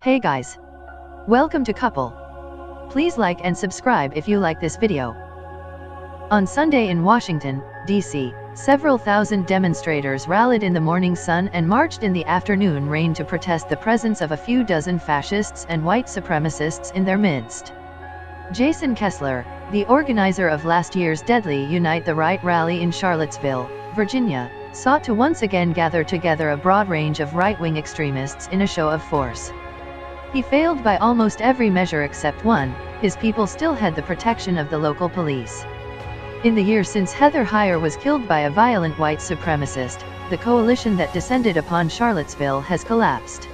Hey guys! Welcome to Couple. Please like and subscribe if you like this video. On Sunday in Washington, D.C., several thousand demonstrators rallied in the morning sun and marched in the afternoon rain to protest the presence of a few dozen fascists and white supremacists in their midst. Jason Kessler, the organizer of last year's deadly Unite the Right rally in Charlottesville, Virginia, sought to once again gather together a broad range of right-wing extremists in a show of force. He failed by almost every measure except one: his people still had the protection of the local police. In the year since Heather Heyer was killed by a violent white supremacist, the coalition that descended upon Charlottesville has collapsed.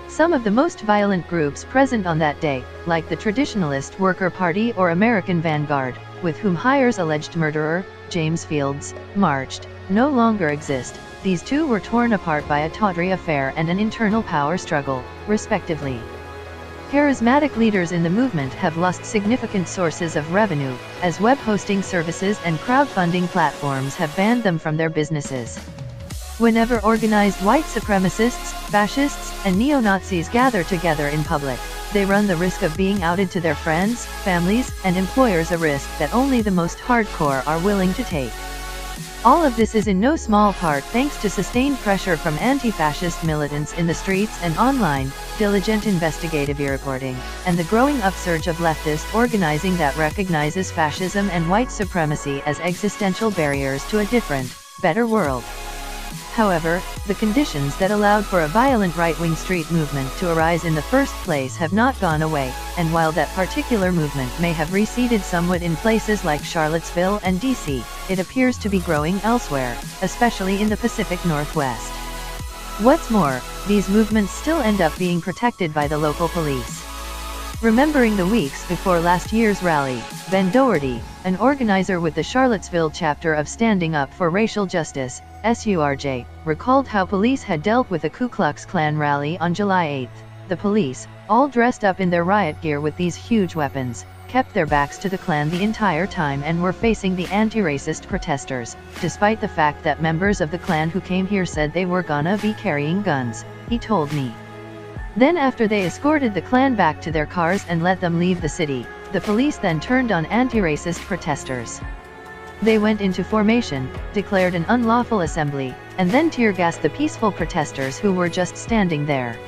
Some of the most violent groups present on that day, like the Traditionalist Worker Party or American Vanguard, with whom Heyer's alleged murderer, James Fields, marched, no longer exist. These two were torn apart by a tawdry affair and an internal power struggle, respectively. Charismatic leaders in the movement have lost significant sources of revenue, as web hosting services and crowdfunding platforms have banned them from their businesses. Whenever organized white supremacists, fascists, and neo-Nazis gather together in public, they run the risk of being outed to their friends, families, and employers, a risk that only the most hardcore are willing to take. All of this is in no small part thanks to sustained pressure from anti-fascist militants in the streets and online, diligent investigative reporting, and the growing upsurge of leftist organizing that recognizes fascism and white supremacy as existential barriers to a different, better world. However, the conditions that allowed for a violent right-wing street movement to arise in the first place have not gone away, and while that particular movement may have receded somewhat in places like Charlottesville and D.C., it appears to be growing elsewhere, especially in the Pacific Northwest. What's more, these movements still end up being protected by the local police. Remembering the weeks before last year's rally, Ben Doherty, an organizer with the Charlottesville chapter of Standing Up for Racial Justice, SURJ, recalled how police had dealt with a Ku Klux Klan rally on July 8. The police, all dressed up in their riot gear with these huge weapons, kept their backs to the Klan the entire time and were facing the anti-racist protesters, despite the fact that members of the Klan who came here said they were gonna be carrying guns, he told me. Then after they escorted the Klan back to their cars and let them leave the city, the police then turned on anti-racist protesters. They went into formation, declared an unlawful assembly, and then tear-gassed the peaceful protesters who were just standing there.